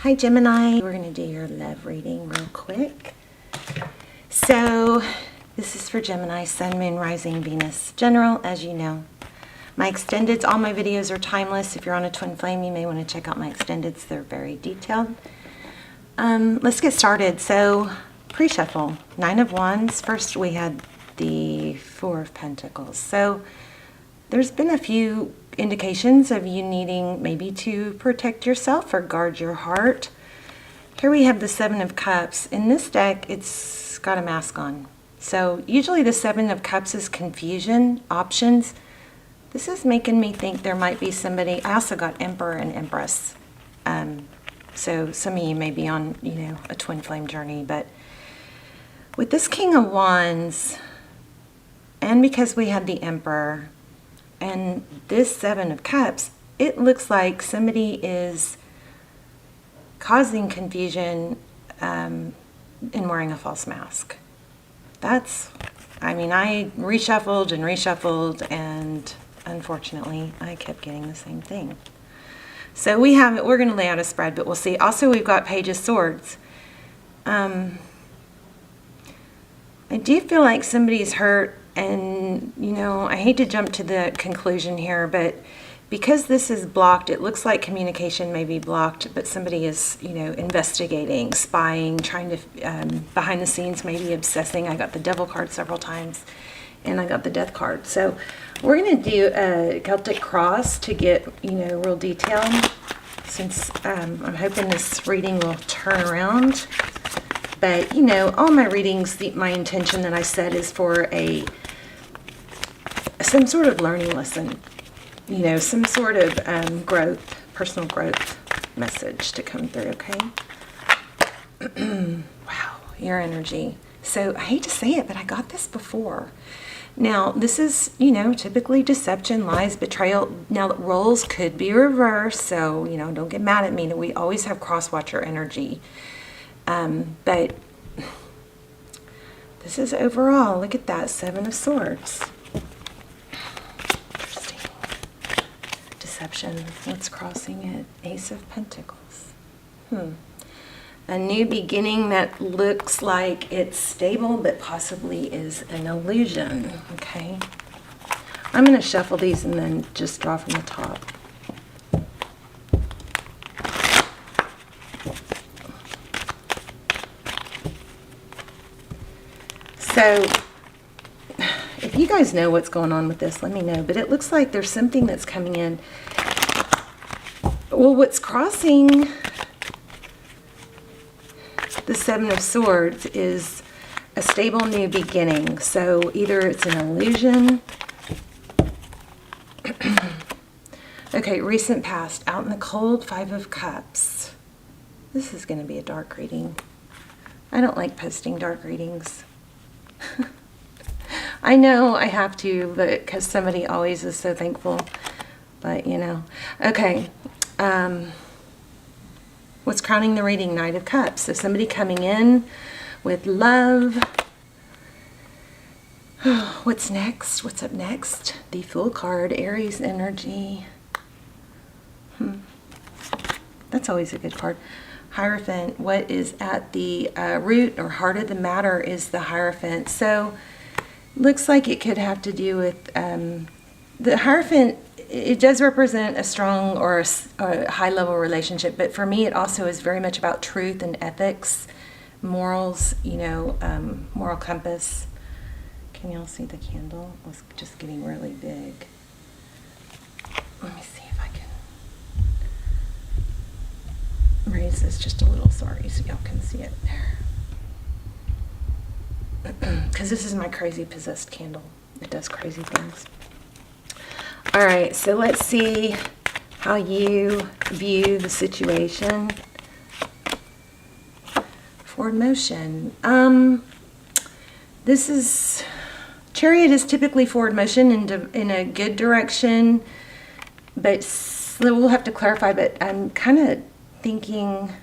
Hi Gemini, we're going to do your love reading real quick. So this is for Gemini, Sun, Moon, Rising, Venus, General, as you know. My extendeds, all my videos are timeless. If you're on a twin flame, you may want to check out my extendeds. They're very detailed. Let's get started. So pre-shuffle, 9 of Wands. First we had the 4 of Pentacles. So there's been a few indications of you needing maybe to protect yourself or guard your heart. Here we have the 7 of Cups. In this deck, it's got a mask on. So usually the 7 of Cups is confusion, options. This is making me think there might be somebody. I also got Emperor and Empress. So some of you may be on, a twin flame journey. But with this King of Wands, and because we had the Emperor, and this 7 of Cups, it looks like somebody is causing confusion in wearing a false mask. I reshuffled, and unfortunately, I kept getting the same thing. So we're going to lay out a spread, but we'll see. Also, we've got Page of Swords. I do feel like somebody's hurt. And, I hate to jump to the conclusion here, but because this is blocked, it looks like communication may be blocked, but somebody is, investigating, spying, trying to, behind the scenes, maybe obsessing. I got the Devil card several times, and I got the Death card. So we're going to do a Celtic cross to get, real detail, since I'm hoping this reading will turn around. But, all my readings, my intention that I set is for some sort of learning lesson, some sort of growth, personal growth message to come through, okay? Wow, your energy. So I hate to say it, but I got this before. Now, this is, typically deception, lies, betrayal. Now, roles could be reversed, so, don't get mad at me. We always have cross-watcher energy. But this is overall, look at that, 7 of Swords. Interesting. Deception, what's crossing it? Ace of Pentacles. A new beginning that looks like it's stable, but possibly is an illusion, okay? I'm going to shuffle these and then just draw from the top. So, if you guys know what's going on with this, let me know. But it looks like there's something that's coming in. Well, what's crossing the 7 of Swords is a stable new beginning. So, either it's an illusion. Okay, recent past. Out in the cold, 5 of Cups. This is going to be a dark reading. I don't like posting dark readings. I know I have to, but because somebody always is so thankful. But, Okay. What's crowning the reading? Knight of Cups. So somebody coming in with love. What's next? What's up next? The Fool card. Aries energy. That's always a good card. Hierophant. What is at the root or heart of the matter is the Hierophant. So looks like it could have to do with the Hierophant. It does represent a strong or a high level relationship, but for me it also is very much about truth and ethics, morals, moral compass. Can y'all see the candle? It was just getting really big. Let me see if I can raise this just a little, sorry, so y'all can see it there. Because this is my crazy possessed candle. It does crazy things. All right, so let's see how you view the situation. Forward motion. This is, Chariot is typically forward motion in a good direction, but we'll have to clarify, but I'm kind of thinking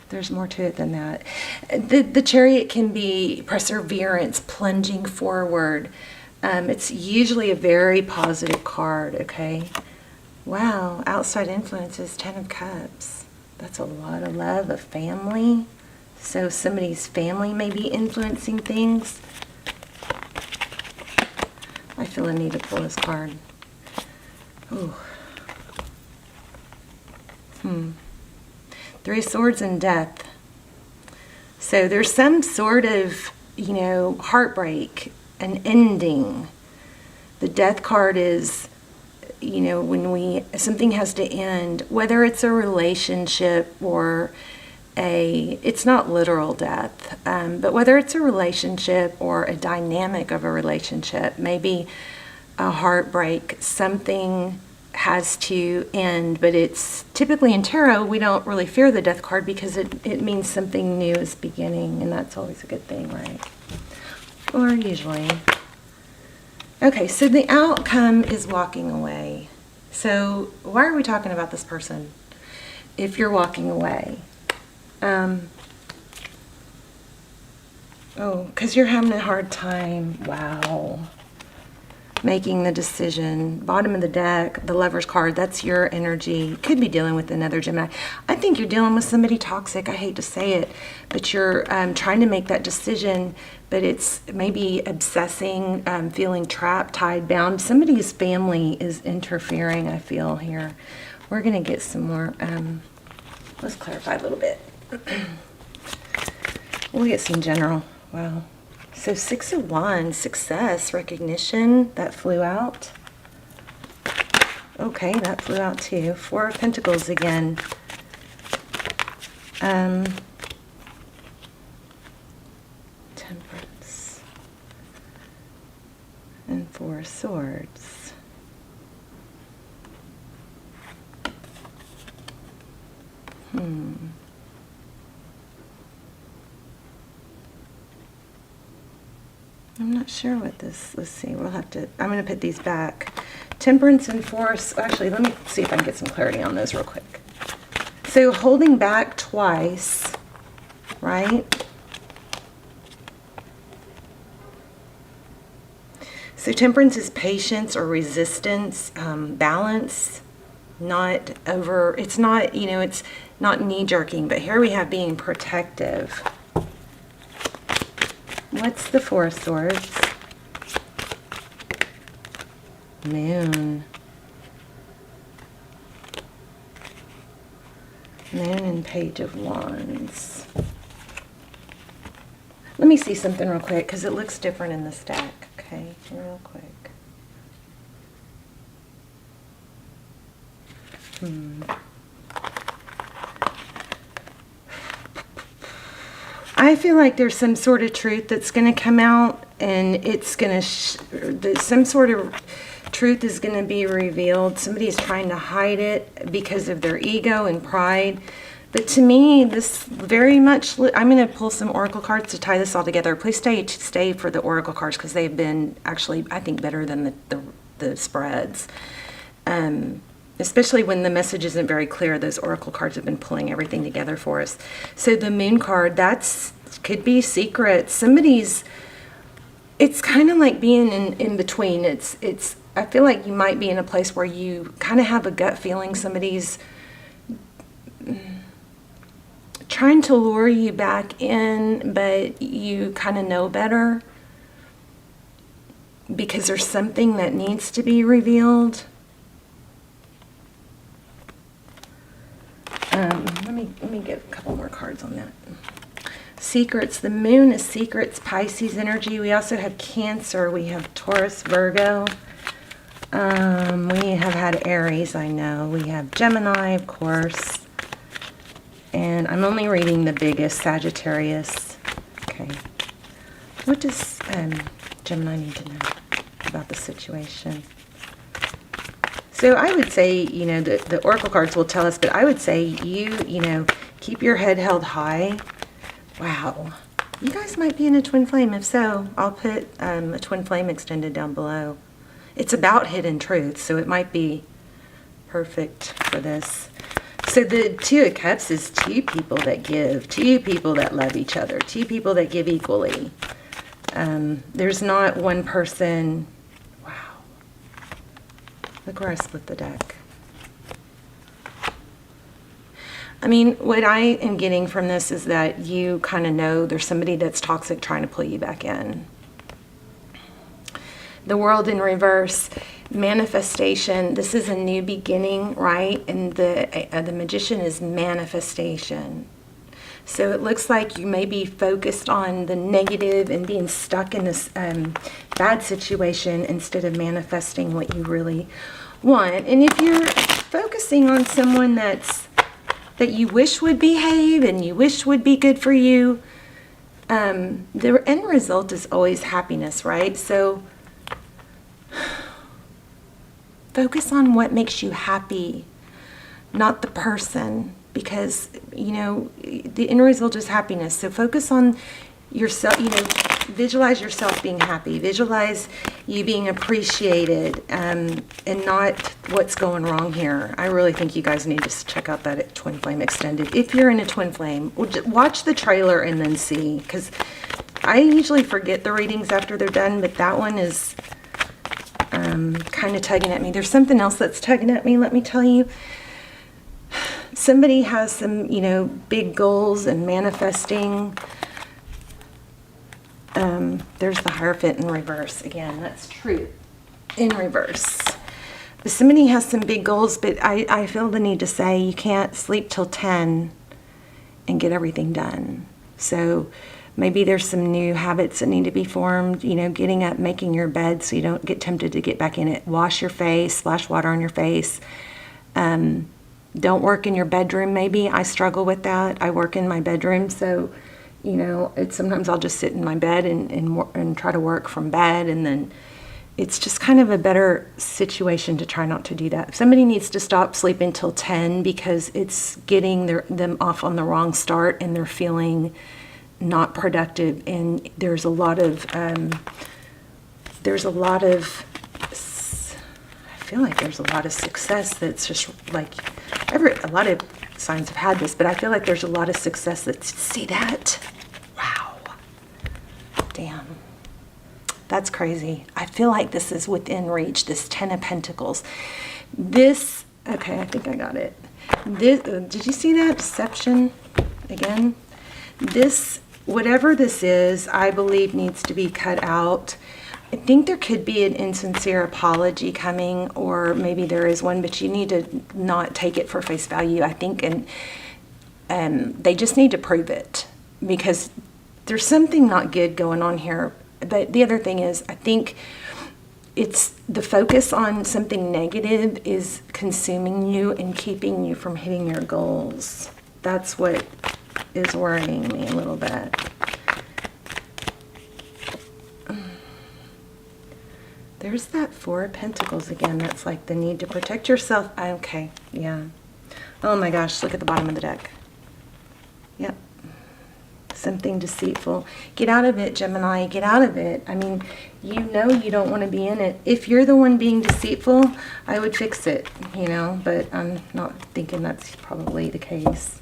there's more to it than that. The Chariot can be perseverance, plunging forward. It's usually a very positive card, okay? Wow, outside influences, 10 of Cups. That's a lot of love, a family. So somebody's family may be influencing things. I feel I need to pull this card. Ooh. Three of Swords and Death. So there's some sort of, heartbreak, an ending. The Death card is, when something has to end, whether it's a relationship or it's not literal death, but whether it's a relationship or a dynamic of a relationship, maybe a heartbreak, something has to end, but it's typically in tarot, we don't really fear the Death card because it means something new is beginning, and that's always a good thing, right? Or usually. Okay, so the outcome is walking away. So why are we talking about this person if you're walking away? Because you're having a hard time. Wow. Making the decision. Bottom of the deck, the Lover's card, that's your energy. Could be dealing with another Gemini. I think you're dealing with somebody toxic. I hate to say it, but you're trying to make that decision, but it's maybe obsessing, feeling trapped, tied, bound. Somebody's family is interfering, I feel here. We're going to get some more. Let's clarify a little bit. We'll get some general. Wow. So 6 of Wands, success, recognition, that flew out. Okay, that flew out too. 4 of Pentacles again. Temperance. And 4 of Swords. I'm not sure what this, let's see, we'll have to, I'm going to put these back. Temperance and Force, actually, let me see if I can get some clarity on those real quick. So holding back twice, right? So temperance is patience or resistance, balance, not over, it's not, it's not knee-jerking, but here we have being protective. What's the 4 of Swords? Moon. Moon and Page of Wands. Let me see something real quick because it looks different in the stack. Okay, real quick. I feel like there's some sort of truth that's going to come out, and it's going to, some sort of truth is going to be revealed. Somebody's trying to hide it because of their ego and pride. But to me, this very much, I'm going to pull some oracle cards to tie this all together. Please stay for the oracle cards because they've been actually, I think, better than the spreads. Especially when the message isn't very clear, those oracle cards have been pulling everything together for us. So the Moon card, could be secret. Somebody's, it's kind of like being in between. I feel like you might be in a place where you kind of have a gut feeling somebody's trying to lure you back in, but you kind of know better because there's something that needs to be revealed. Let me get a couple more cards on that. Secrets. The Moon is secrets, Pisces energy. We also have Cancer. We have Taurus, Virgo. We have had Aries, I know. We have Gemini, of course. And I'm only reading the biggest, Sagittarius. Okay. What does Gemini need to know about the situation? So I would say, the oracle cards will tell us, but I would say you keep your head held high. Wow. You guys might be in a twin flame. If so, I'll put a twin flame extended down below. It's about hidden truth, so it might be perfect for this. So the 2 of Cups is 2 people that give, 2 people that love each other, 2 people that give equally. There's not one person. Wow. Look where I split the deck. I mean, what I am getting from this is that you kind of know there's somebody that's toxic trying to pull you back in. The World in reverse, manifestation. This is a new beginning, right? And the Magician is manifestation. So it looks like you may be focused on the negative and being stuck in this bad situation instead of manifesting what you really want. And if you're focusing on someone that you wish would behave and you wish would be good for you, the end result is always happiness, right? So focus on what makes you happy, not the person, because, you know, the end result is happiness. So focus on yourself, you know, visualize yourself being happy, visualize you being appreciated, and not what's going wrong here. I really think you guys need to check out that Twin Flame Extended. If you're in a Twin Flame, watch the trailer and then see, because I usually forget the readings after they're done, but that one is kind of tugging at me. There's something else that's tugging at me, let me tell you. Somebody has some, you know, big goals and manifesting. There's the Hierophant in reverse. Again, that's truth in reverse. But somebody has some big goals, but I feel the need to say you can't sleep till 10 and get everything done. So maybe there's some new habits that need to be formed, you know, getting up, making your bed so you don't get tempted to get back in it. Wash your face, splash water on your face. Don't work in your bedroom, maybe. I struggle with that. I work in my bedroom, so, you know, sometimes I'll just sit in my bed and try to work from bed, and then it's just kind of a better situation to try not to do that. Somebody needs to stop sleeping till 10 because it's getting them off on the wrong start, and they're feeling not productive, and there's a lot of I feel like there's a lot of success that's just like a lot of signs have had this, but I feel like there's a lot of success that's, see that? Wow. Damn. That's crazy. I feel like this is within reach, this 10 of Pentacles. This, okay, I think I got it. This, did you see that? Deception again? This, whatever this is, I believe needs to be cut out. I think there could be an insincere apology coming, or maybe there is one, but you need to not take it for face value, I think, and they just need to prove it, because there's something not good going on here. But the other thing is, I think it's the focus on something negative is consuming you and keeping you from hitting your goals. That's what is worrying me a little bit. There's that Four of Pentacles again. That's like the need to protect yourself. Okay, yeah. Oh my gosh, look at the bottom of the deck. Yep. Something deceitful. Get out of it, Gemini. Get out of it. I mean, you know you don't want to be in it. If you're the one being deceitful, I would fix it, you know, but I'm not thinking that's probably the case.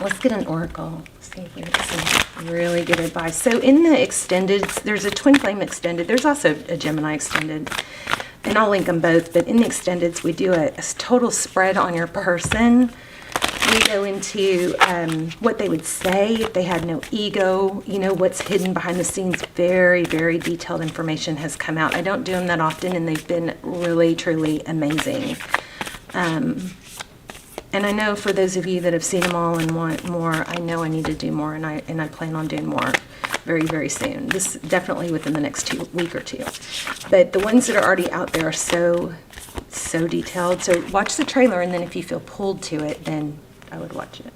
Let's get an oracle. See if we get some really good advice. So in the extended, there's a Twin Flame extended. There's also a Gemini extended, and I'll link them both. But in the extendeds, we do a total spread on your person. We go into what they would say if they had no ego, you know, what's hidden behind the scenes. Very, very detailed information has come out. I don't do them that often, and they've been really, truly amazing. And I know for those of you that have seen them all and want more, I know I need to do more, and I plan on doing more very, very soon. This definitely within the next week or two. But the ones that are already out there are so detailed. So watch the trailer, and then if you feel pulled to it, then I would watch it.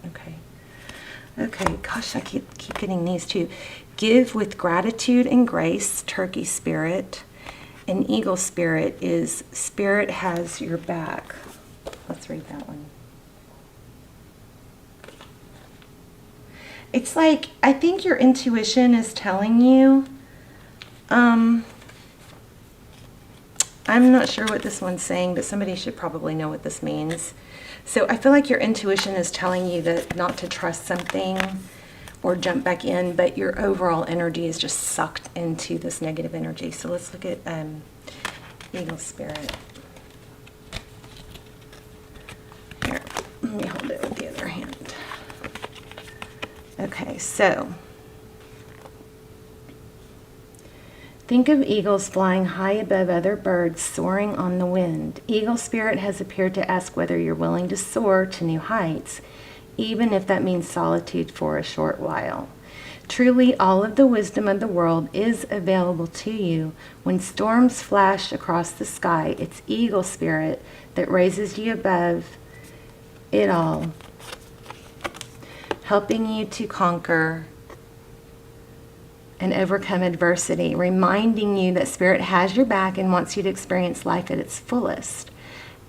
Okay, gosh, I keep getting these too. Give with gratitude and grace, Turkey spirit. And eagle spirit is spirit has your back. Let's read that one. It's like, I think your intuition is telling you, I'm not sure what this one's saying, but somebody should probably know what this means. So I feel like your intuition is telling you that not to trust something or jump back in, but your overall energy is just sucked into this negative energy. So let's look at eagle spirit. Let me hold it with the other hand. Okay, so think of eagles flying high above other birds, soaring on the wind. Eagle spirit has appeared to ask whether you're willing to soar to new heights, even if that means solitude for a short while. Truly, all of the wisdom of the world is available to you. When storms flash across the sky, it's eagle spirit that raises you above it all, helping you to conquer and overcome adversity, reminding you that spirit has your back and wants you to experience life at its fullest.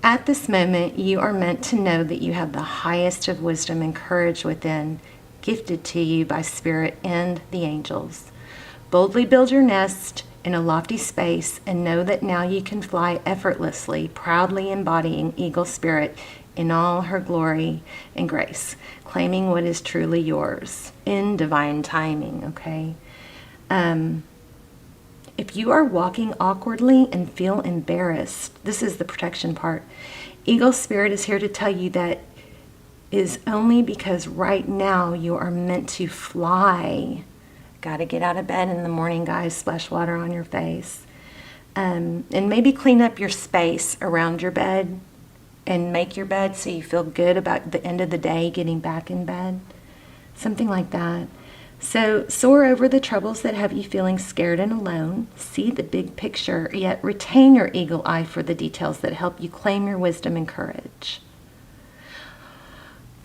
At this moment, you are meant to know that you have the highest of wisdom and courage within, gifted to you by spirit and the angels. Boldly build your nest in a lofty space and know that now you can fly effortlessly, proudly embodying eagle spirit in all her glory and grace, claiming what is truly yours in divine timing, okay? If you are walking awkwardly and feel embarrassed, this is the protection part. Eagle spirit is here to tell you that is only because right now you are meant to fly. Got to get out of bed in the morning, guys. Splash water on your face. And maybe clean up your space around your bed and make your bed so you feel good about the end of the day getting back in bed. Something like that. So soar over the troubles that have you feeling scared and alone. See the big picture, yet retain your eagle eye for the details that help you claim your wisdom and courage.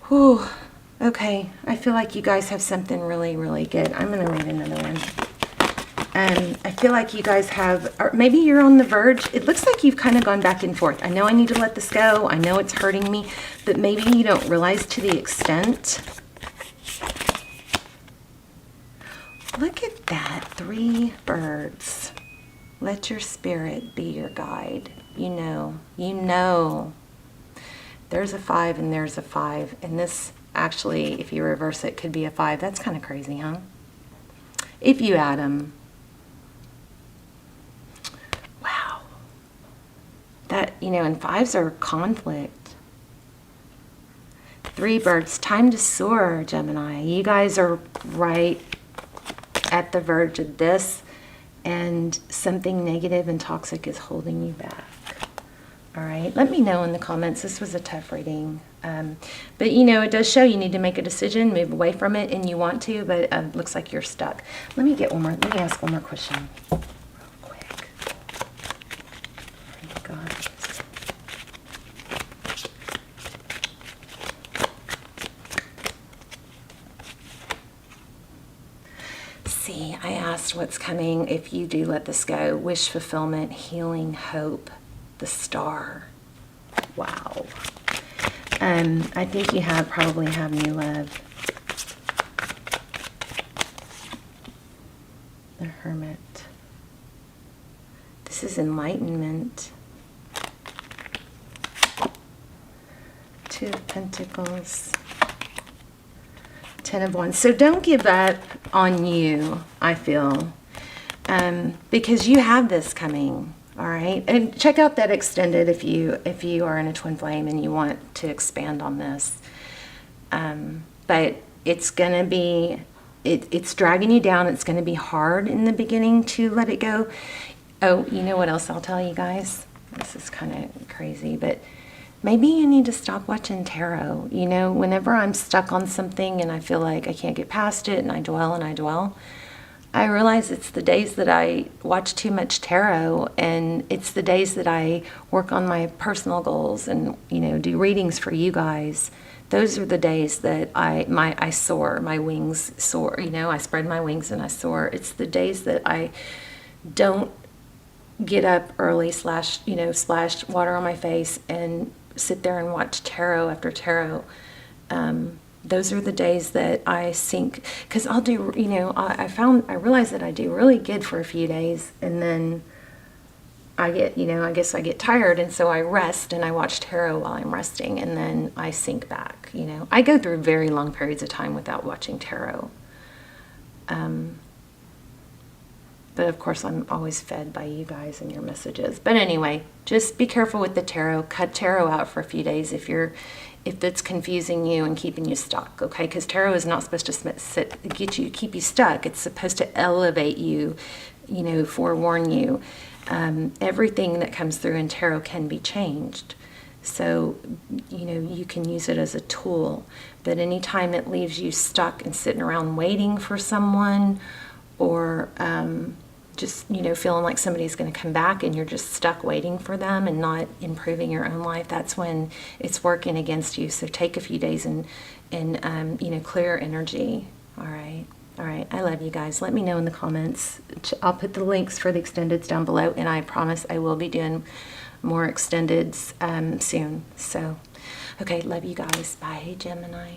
Whew. Okay, I feel like you guys have something really, really good. I'm going to read another one. I feel like you guys have, or maybe you're on the verge. It looks like you've kind of gone back and forth. I know I need to let this go. I know it's hurting me, but maybe you don't realize to the extent. Look at that, 3 birds. Let your spirit be your guide. You know. There's a 5 and there's a 5. And this actually, if you reverse it, could be a 5. That's kind of crazy, huh? If you add them. Wow. That, and 5s are conflict. 3 birds. Time to soar, Gemini. You guys are right at the verge of this, and something negative and toxic is holding you back. All right, let me know in the comments. This was a tough reading, but it does show you need to make a decision, move away from it, and you want to, but it looks like you're stuck. Let me ask one more question real quick. Oh my God. See, I asked what's coming if you do let this go. Wish fulfillment, healing, hope, the star. Wow. I think you probably have new love. The Hermit. This is enlightenment. 2 of Pentacles. 10 of Wands. So don't give up on you, I feel, because you have this coming. All right, and check out that extended if you are in a twin flame and you want to expand on this. But it's gonna be it's dragging you down. It's gonna be hard in the beginning to let it go. Oh, you know what else I'll tell you guys? This is kind of crazy, but maybe you need to stop watching tarot. Whenever I'm stuck on something and I feel like I can't get past it and I dwell, I realize it's the days that I watch too much tarot, and it's the days that I work on my personal goals and, do readings for you guys. Those are the days that I soar, my wings soar, I spread my wings and I soar. It's the days that I don't get up early, splash water on my face and sit there and watch tarot after tarot. Those are the days that I sink, because I'll do, I realize that I do really good for a few days, and then I get, I guess I get tired, and so I rest and I watch tarot while I'm resting, and then I sink back, I go through very long periods of time without watching tarot. But of course, I'm always fed by you guys and your messages. But anyway, just be careful with the tarot. Cut tarot out for a few days if that's confusing you and keeping you stuck, okay? Because tarot is not supposed to keep you stuck. It's supposed to elevate you, forewarn you. Everything that comes through in tarot can be changed. So, you can use it as a tool. But anytime it leaves you stuck and sitting around waiting for someone, or just, feeling like somebody's going to come back and you're just stuck waiting for them and not improving your own life, that's when it's working against you. So take a few days and clear energy. All right. All right. I love you guys. Let me know in the comments. I'll put the links for the extendeds down below, and I promise I will be doing more extendeds soon. So, okay. Love you guys. Bye, Gemini.